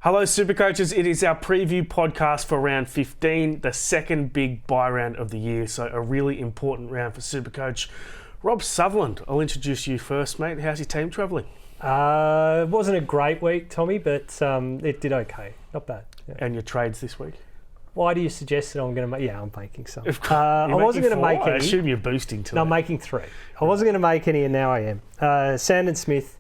Hello Supercoaches, it is our preview podcast for round 15, the second big bye round of the year, so a really important round for Supercoach. Rob Sutherland, I'll introduce you first, mate. How's your team travelling? It wasn't a great week, Tommy, but it did okay. Not bad. Yeah. And your trades this week? Why do you suggest that I'm going to make... Yeah, I'm making some. I wasn't going to make any. I assume you're boosting to No, I'm making 3. I wasn't going to make any, and now I am. Sandon Smith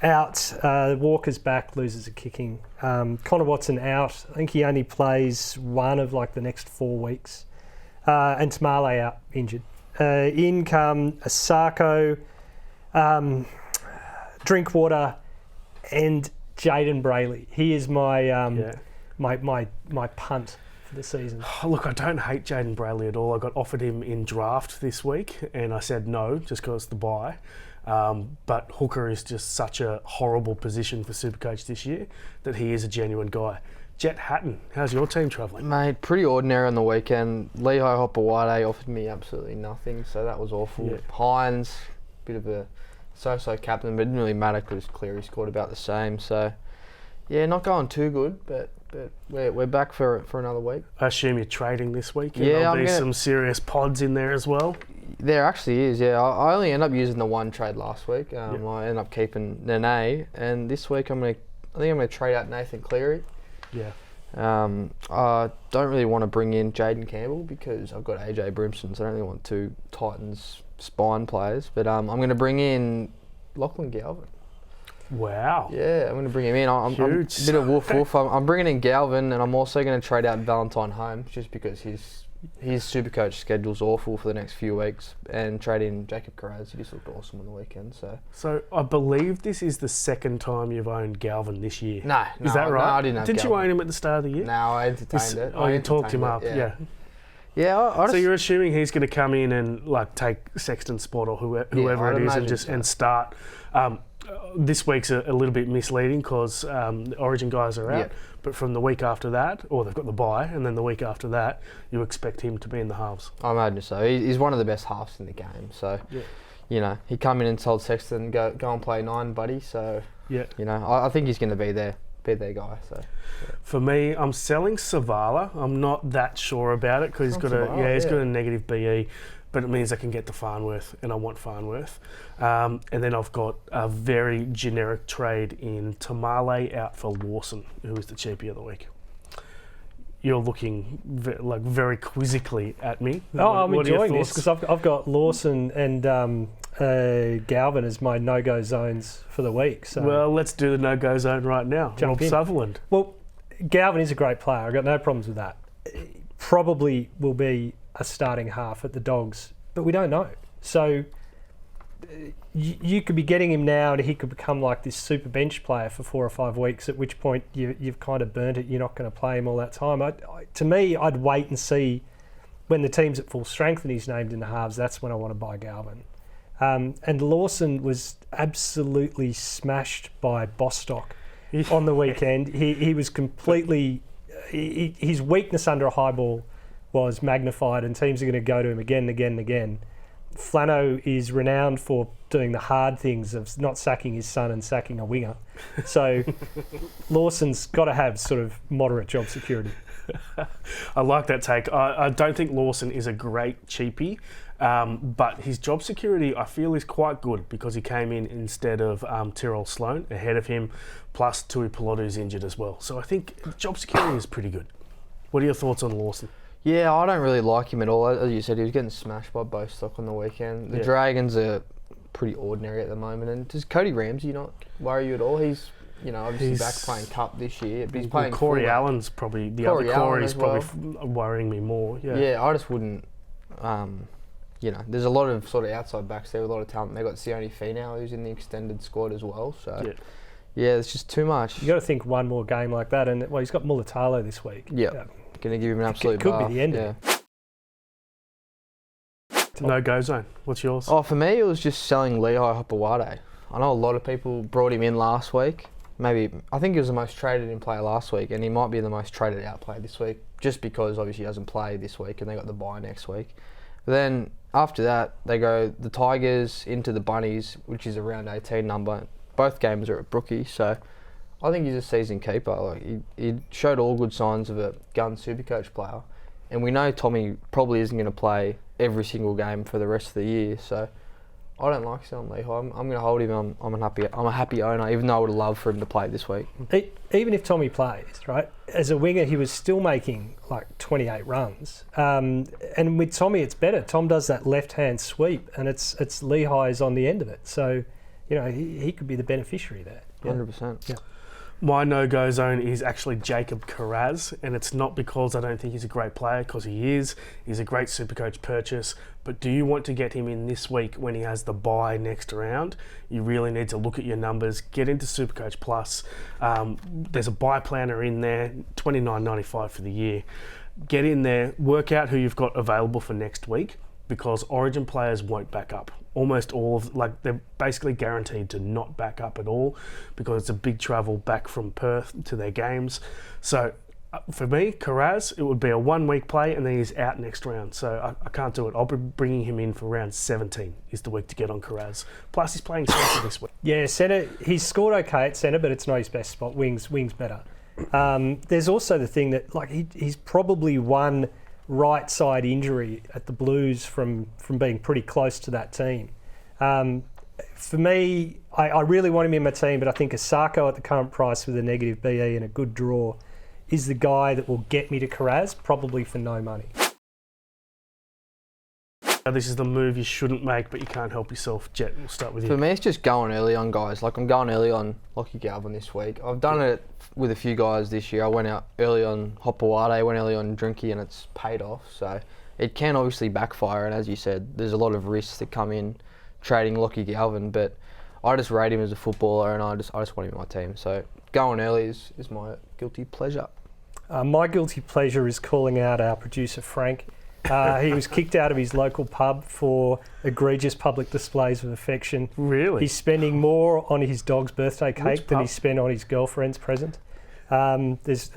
out. Walker's back, loses a kicking. Connor Watson out. I think he only plays one of the next 4 weeks. And Tamale out, injured. In come Isaako, Drinkwater, and Jaden Brayley. He is my my punt for the season. Look, I don't hate Jaden Brayley at all. I got offered him in draft this week, and I said no, just because it's the bye. But hooker is just such a horrible position for Supercoach this year that he is a genuine guy. Jet Hatton, how's your team travelling? Mate, pretty ordinary on the weekend. Lehigh Hopewade offered me absolutely nothing, so that was awful. Yeah. Hines, bit of a so-so captain, but it didn't really matter because Cleary scored about the same. So, yeah, not going too good, but we're back for another week. I assume you're trading this week, and yeah, there'll be some serious pods in there as well. There actually is, yeah. I only end up using the one trade last week. I end up keeping Nene, and this week I think I'm gonna trade out Nathan Cleary. Yeah. I don't really want to bring in Jaden Campbell because I've got AJ Brimson, so I don't really want 2 Titans spine players. But I'm going to bring in Lachlan Galvin. Wow. Yeah, I'm going to bring him in. I'm a bit of woof. I'm bringing in Galvin, and I'm also going to trade out Valentine Holmes just because his Supercoach schedule's awful for the next few weeks, and trade in Jacob Carraz. He just looked awesome on the weekend. So I believe this is the second time you've owned Galvin this year. No, is that right? No, I didn't have Didn't Galvin. you own him at the start of the year? No, I entertained it. You talked him up, yeah. Yeah, so you're assuming he's going to come in and take Sexton's spot or whoever it is and start. This week's a little bit misleading because the Origin guys are out, but from the week after that, or they've got the bye, and then the week after that, you expect him to be in the halves. I imagine so. He's one of the best halves in the game. So, he come in and told Sexton, go and play 9, buddy. So, I think he's going to be their guy. So, For me, I'm selling Savala. I'm not that sure about it because he's got a negative BE. But it means I can get to Farnworth, and I want Farnworth. And then I've got a very generic trade in Tamale out for Lawson, who is the cheapie of the week. You're looking very quizzically at me. I'm enjoying this because I've got Lawson and Galvin as my no-go zones for the week. So well, let's do the no-go zone right now. Rob Sutherland. Well, Galvin is a great player. I've got no problems with that. Probably will be a starting half at the Dogs, but we don't know. So you could be getting him now and he could become this super bench player for 4 or 5 weeks, at which point you've kind of burnt it. You're not going to play him all that time. To me, I'd wait and see when the team's at full strength and he's named in the halves. That's when I want to buy Galvin. And Lawson was absolutely smashed by Bostock on the weekend. He was completely... his weakness under a high ball was magnified, and teams are going to go to him again and again and again. Flano is renowned for doing the hard things of not sacking his son and sacking a winger. So Lawson's got to have sort of moderate job security. I like that take. I don't think Lawson is a great cheapie, but his job security I feel is quite good because he came in instead of Tyrrell Sloan ahead of him, plus Tui Pelotu's injured as well. So I think job security is pretty good. What are your thoughts on Lawson? Yeah, I don't really like him at all. As you said, he was getting smashed by Bostock on the weekend. The Dragons are pretty ordinary at the moment. And does Cody Ramsey not worry you at all? He's, obviously back playing Cup this year, but he's playing Corey Allen's probably, Corey's probably worrying me more. Yeah, I just wouldn't, there's a lot of sort of outside backs there with a lot of talent. They've got Sione Finau who's in the extended squad as well. So, it's just too much. You got to think one more game like that. And, he's got Mulatalo this week. Yeah. Going to give him an absolute bath. Could be the end of it. No-go zone. What's yours? For me, it was just selling Lehigh Hopewade. I know a lot of people brought him in last week. I think he was the most traded in player last week, and he might be the most traded out player this week, just because obviously he doesn't play this week and they got the bye next week. But then after that, they go the Tigers into the Bunnies, which is a round 18 number. Both games are at Brookie, so I think he's a seasoned keeper. Like he showed all good signs of a gun Supercoach player, and we know Tommy probably isn't going to play every single game for the rest of the year. So I don't like selling Lehigh. I'm going to hold him. I'm a happy owner, even though I would love for him to play this week. Even if Tommy plays, right, as a winger, he was still making like 28 runs. And with Tommy, it's better. Tom does that left-hand sweep, and it's Lehigh's on the end of it. So, he could be the beneficiary there. 100%. Yeah. My no-go zone is actually Jacob Carraz, and it's not because I don't think he's a great player, because he is. He's a great Supercoach purchase, but do you want to get him in this week when he has the bye next round? You really need to look at your numbers, get into Supercoach Plus. There's a bye planner in there, $29.95 for the year. Get in there, work out who you've got available for next week, because Origin players won't back up. Almost all of, they're basically guaranteed to not back up at all because it's a big travel back from Perth to their games. So for me, Carraz, it would be a 1 week play and then he's out next round. So I can't do it. I'll be bringing him in for round 17 is the week to get on Carraz. Plus he's playing centre this week. Yeah, centre, he's scored okay at centre, but it's not his best spot. Wings better. There's also the thing that he's probably one right side injury at the Blues from being pretty close to that team. For me, I really want him in my team, but I think Isaako at the current price with a negative BE and a good draw is the guy that will get me to Carraz, probably for no money. This is the move you shouldn't make, but you can't help yourself. Jet, we'll start with you. For me, it's just going early on guys. I'm going early on Lockie Galvin this week. I've done it with a few guys this year. I went out early on Hopewade, went early on Drinky, and it's paid off. So it can obviously backfire, and as you said, there's a lot of risks that come in trading Lockie Galvin, but I just rate him as a footballer, and I just want him in my team. So going early is my guilty pleasure. My guilty pleasure is calling out our producer Frank. He was kicked out of his local pub for egregious public displays of affection. Really? He's spending more on his dog's birthday cake than he spent on his girlfriend's present. There's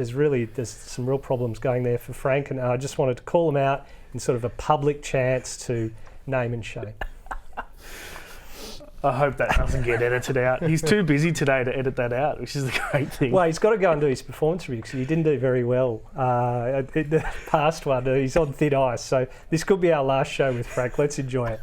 some real problems going there for Frank, and I just wanted to call him out in sort of a public chance to name and shame. I hope that doesn't get edited out. He's too busy today to edit that out, which is the great thing. Well, he's got to go and do his performance review because he didn't do very well in the past one. He's on thin ice. So this could be our last show with Frank. Let's enjoy it.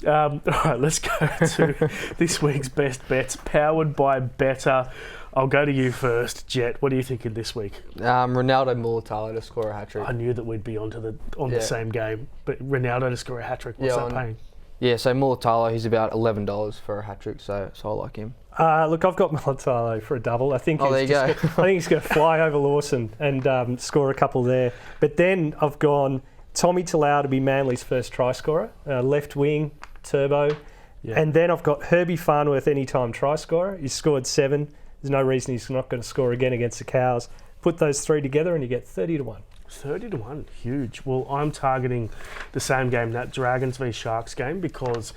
All right, let's go to this week's best bets, powered by Better. I'll go to you first, Jet. What are you thinking this week? Ronaldo Mulatalo to score a hat-trick. I knew that we'd be on the same game, but Ronaldo to score a hat-trick, what's that paying? Yeah, so Mulatalo, he's about $11 for a hat-trick, so I like him. Look, I've got Mulatalo for a double. I think there you go. I think he's going to fly over Lawson and score a couple there. But then I've gone Tommy Talau to be Manly's first try scorer, left wing, turbo. Yeah. And then I've got Herbie Farnworth anytime try scorer. He's scored 7. There's no reason he's not going to score again against the Cows. Put those 3 together and you get 30-1. 30-1, huge. Well, I'm targeting the same game, that Dragons v Sharks game, because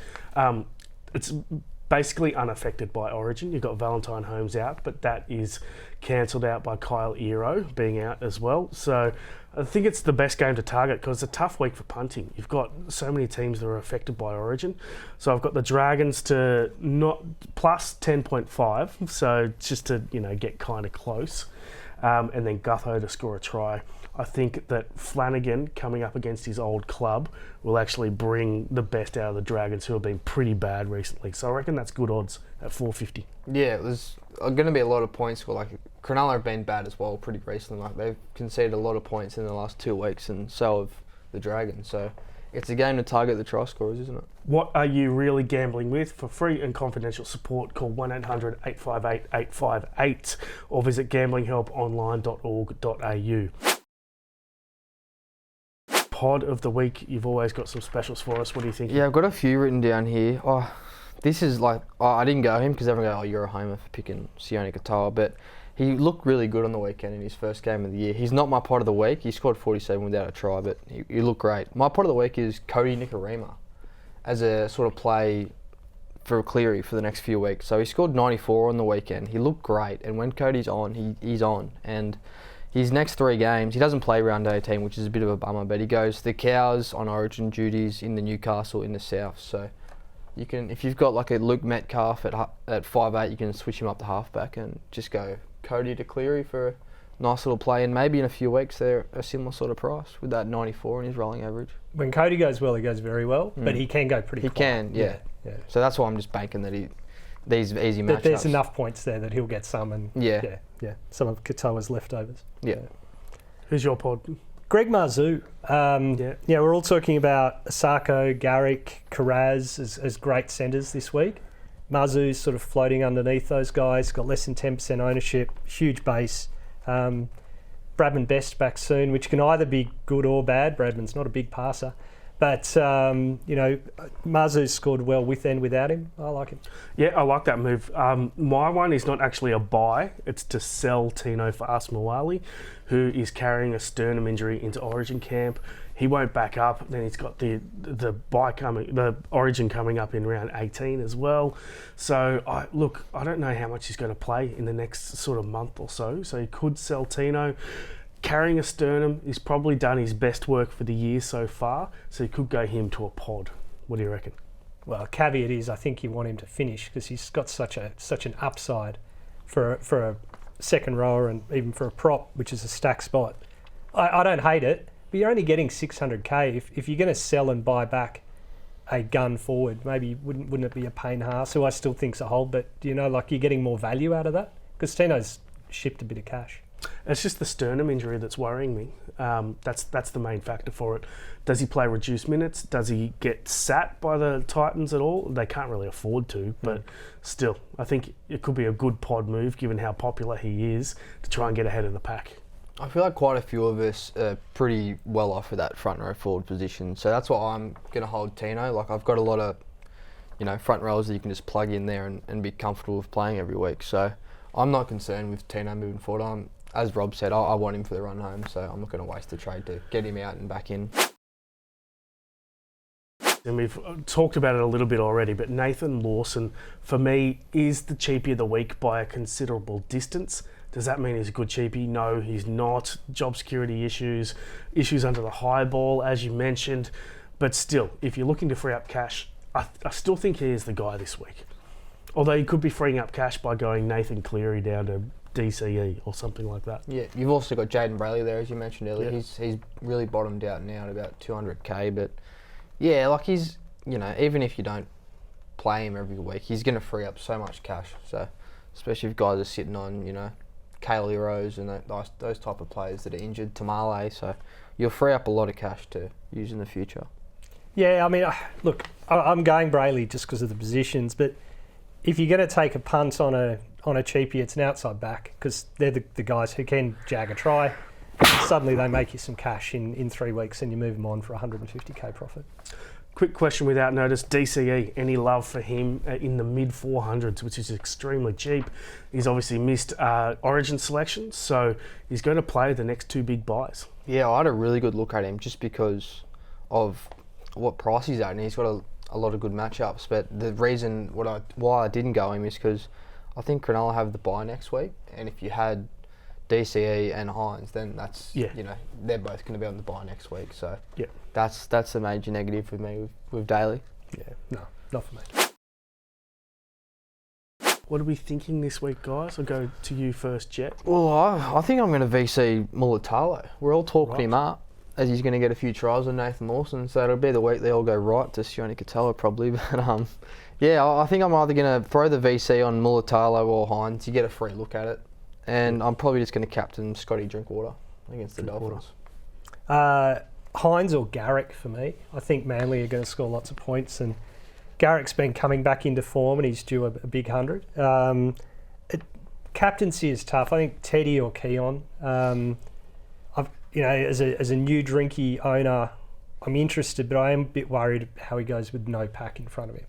it's basically unaffected by Origin. You've got Valentine Holmes out, but that is cancelled out by Kyle Ero being out as well. So I think it's the best game to target because it's a tough week for punting. You've got so many teams that are affected by Origin. So I've got the Dragons to not plus 10.5, so just to get kind of close, and then Gutho to score a try. I think that Flanagan, coming up against his old club, will actually bring the best out of the Dragons, who have been pretty bad recently. So I reckon that's good odds at 450. Yeah, there's going to be a lot of points. Cronulla have been bad as well pretty recently. They've conceded a lot of points in the last 2 weeks, and so have the Dragons. So it's a game to target the try scorers, isn't it? What are you really gambling with? For free and confidential support, call 1-800-858-858 or visit gamblinghelponline.org.au. Pod of the week, you've always got some specials for us. What do you think? Yeah, I've got a few written down here. This is I didn't go him because everyone go, you're a homer for picking Sione Katoa, but he looked really good on the weekend in his first game of the year. He's not my pod of the week. He scored 47 without a try, but he looked great. My pod of the week is Cody Nikorima as a sort of play for Cleary for the next few weeks. So he scored 94 on the weekend. He looked great, and when Cody's on, he's on. And his next 3 games, he doesn't play round 18, which is a bit of a bummer, but he goes the Cows on Origin duties in the Newcastle in the South. So You can, if you've got like a Luke Metcalf at 5'8", you can switch him up to halfback and just go Cody to Cleary for a nice little play, and maybe in a few weeks they're a similar sort of price with that 94 in his rolling average. When Cody goes well, he goes very well, but he can go pretty He quiet. can, yeah. So that's why I'm just banking that these easy matchups. There's enough points there that he'll get some, and yeah, some of Katoa's leftovers. Yeah. Who's your pod? Greg Marzoo. We're all talking about Isaako, Garrick, Carraz as great centres this week. Marzoo's sort of floating underneath those guys, got less than 10% ownership, huge base. Bradman Best back soon, which can either be good or bad. Bradman's not a big passer. But, Marzoo's scored well with and without him. I like him. Yeah, I like that move. My one is not actually a buy. It's to sell Tino for Asmawali, who is carrying a sternum injury into Origin camp. He won't back up. Then he's got the Origin coming up in round 18 as well. So, I don't know how much he's going to play in the next sort of month or so. So he could sell Tino. Carrying a sternum, he's probably done his best work for the year so far, so you could go him to a pod. What do you reckon? Well, caveat is I think you want him to finish because he's got such an upside for a second rower and even for a prop, which is a stack spot. I don't hate it, but you're only getting 600k. If you're going to sell and buy back a gun forward, maybe wouldn't it be a Payne Haas, who I still think's a hold, but you're getting more value out of that? Because Tino's shipped a bit of cash. It's just the sternum injury that's worrying me. That's the main factor for it. Does he play reduced minutes? Does he get sat by the Titans at all? They can't really afford to, but still, I think it could be a good pod move given how popular he is to try and get ahead of the pack. I feel like quite a few of us are pretty well off of that front row forward position, so that's why I'm going to hold Tino. Like, I've got a lot of, front rows that you can just plug in there and be comfortable with playing every week. So I'm not concerned with Tino moving forward. As Rob said, I want him for the run home, so I'm not going to waste the trade to get him out and back in. And we've talked about it a little bit already, but Nathan Lawson, for me, is the cheapie of the week by a considerable distance. Does that mean he's a good cheapie? No, he's not. Job security issues under the high ball, as you mentioned. But still, if you're looking to free up cash, I still think he is the guy this week. Although you could be freeing up cash by going Nathan Cleary down to DCE or something like that. Yeah, you've also got Jaden Brayley there, as you mentioned earlier. Yeah. He's really bottomed out now at about 200k, but yeah, like he's, even if you don't play him every week, he's going to free up so much cash. So, especially if guys are sitting on, Kaylee Rose and those type of players that are injured, Tamale, so you'll free up a lot of cash to use in the future. Yeah, I mean, look, I'm going Brayley just because of the positions, but if you're going to take a punt on a cheapie, it's an outside back because they're the guys who can jag a try. Suddenly they make you some cash in 3 weeks and you move them on for 150k profit. Quick question without notice, DCE, any love for him in the mid 400s, which is extremely cheap. He's obviously missed Origin selection, so he's going to play the next 2 big buys. Yeah, I had a really good look at him just because of what price he's at, and he's got a lot of good matchups. But the reason why I didn't go him is because I think Cronulla have the bye next week, and if you had DCE and Hines, then that's they're both going to be on the bye next week. So that's a major negative for me with Daly. Yeah, no, not for me. What are we thinking this week, guys? I'll go to you first, Jet. Well, I think I'm going to VC Mulatalo. We're all talking him up as he's going to get a few tries on Nathan Lawson, so it'll be the week they all go right to Sione Katoa probably. But yeah, I think I'm either going to throw the VC on Mulatalo or Hines. You get a free look at it. And I'm probably just going to captain Scotty Drinkwater against the Dolphins. Hines or Garrick for me. I think Manly are going to score lots of points, and Garrick's been coming back into form and he's due a big 100. Captaincy is tough. I think Teddy or Keon. As a new Drinky owner, I'm interested, but I am a bit worried how he goes with no pack in front of him.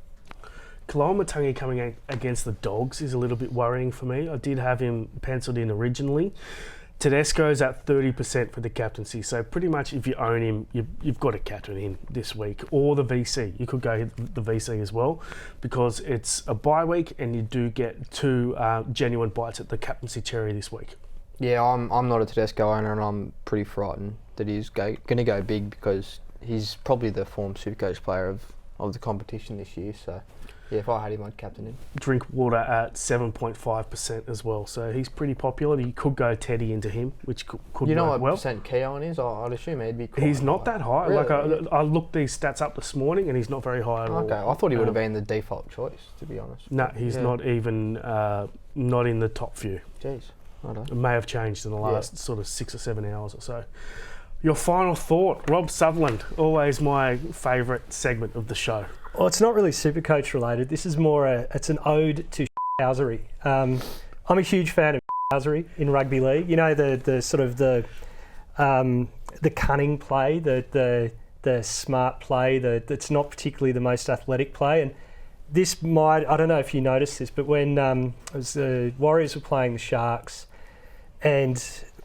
Kaloa-Matangi coming against the Dogs is a little bit worrying for me. I did have him penciled in originally. Tedesco's at 30% for the captaincy, so pretty much if you own him, you've got to captain him this week, or the VC. You could go the VC as well, because it's a bye week and you do get 2 genuine bites at the captaincy cherry this week. Yeah, I'm not a Tedesco owner, and I'm pretty frightened that he's going to go big because he's probably the form Supercoach player of of the competition this year. So, yeah, if I had him, I'd captain him. Drink water at 7.5% as well. So he's pretty popular. You could go Teddy into him, which could You know work what well. percent Keoghan is? I'd assume he'd be quite He's not high. that high. Really? Like I looked these stats up this morning, and he's not very high at all. Okay, I thought he would have been the default choice, to be honest. No, he's not even not in the top few. Jeez, I don't. It may have changed in the last sort of 6 or 7 hours or so. Your final thought, Rob Sutherland, always my favourite segment of the show. Well, it's not really Supercoach related. This is more it's an ode to housery. I'm a huge fan of housery in rugby league. You know, the sort of the cunning play, the smart play, that's not particularly the most athletic play. And this might, I don't know if you noticed this, but when the Warriors were playing the Sharks and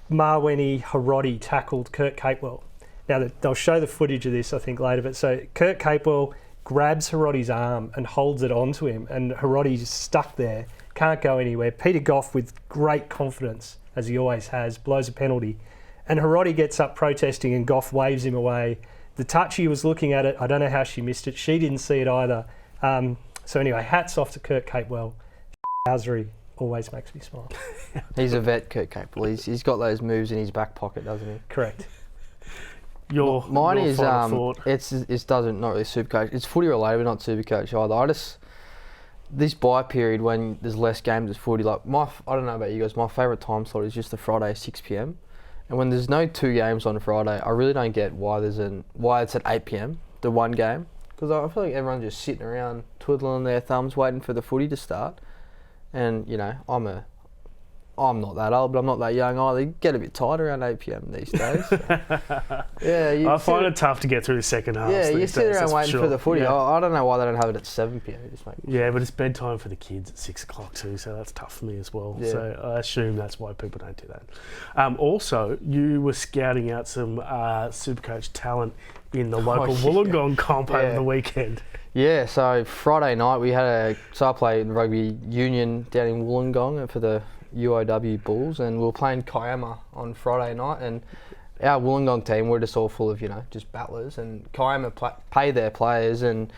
Marweni Hiroti tackled Kurt Capewell. Now, they'll show the footage of this, I think, later. But so Kurt Capewell grabs Hiroti's arm and holds it onto him, and Hiroti's stuck there, can't go anywhere. Peter Goff, with great confidence, as he always has, blows a penalty. And Hiroti gets up protesting, and Goff waves him away. The touchy was looking at it. I don't know how she missed it. She didn't see it either. So anyway, hats off to Kurt Capewell. Housery always makes me smile. He's a vet, Kurt Capewell. He's got those moves in his back pocket, doesn't he? Correct. Your Mine is final thought. it doesn't not really Supercoach. It's footy related, but not Supercoach either. This bye period when there's less games as footy, like I don't know about you guys, my favourite time slot is just the Friday 6 p.m. And when there's no 2 games on a Friday, I really don't get why it's at 8 p.m. the one game, because I feel like everyone's just sitting around twiddling their thumbs waiting for the footy to start. And you know, I'm not that old, but I'm not that young either. You get a bit tired around 8 p.m. these days. So. Yeah, I find it tough to get through the second half. Yeah, you sit around waiting for the footy. Yeah. I don't know why they don't have it at 7 p.m. But it's bedtime for the kids at 6 o'clock too, so that's tough for me as well. Yeah. So I assume that's why people don't do that. Also, you were scouting out some Supercoach talent in the local Wollongong comp over the weekend. Yeah, so Friday night I played rugby union down in Wollongong for the UOW Bulls, and we were playing Kiama on Friday night, and our Wollongong team were just all full of, just battlers, and Kiama pay their players, and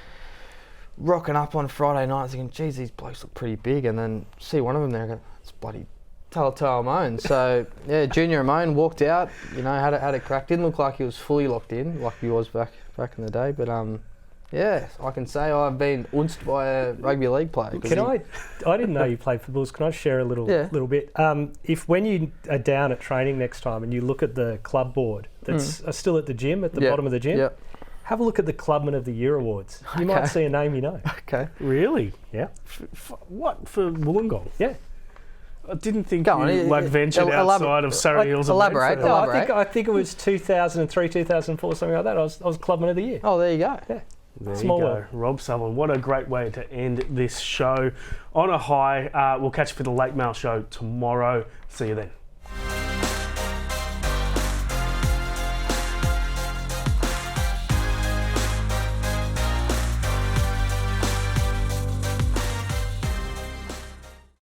rocking up on Friday night thinking, geez, these blokes look pretty big, and then see one of them there, it's bloody Telltale Moan. So yeah, Junior Moan walked out, had a crack. Didn't look like he was fully locked in like he was back in the day, but yeah, I can say I've been unced by a rugby league player. I didn't know you played for the Bulls. Can I share a little bit? If when you are down at training next time and you look at the club board that's still at the gym, at the bottom of the gym, have a look at the Clubman of the Year awards. You might see a name you know. Okay. Really? Yeah. What, for Wollongong? Yeah. I didn't think you ventured outside of Surrey Hills. Elaborate. I think it was 2003, 2004, something like that. I was Clubman of the Year. Oh, there you go. Yeah. There you go. Rob Sutherland, what a great way to end this show on a high. We'll catch you for the Late Mail show tomorrow. See you then.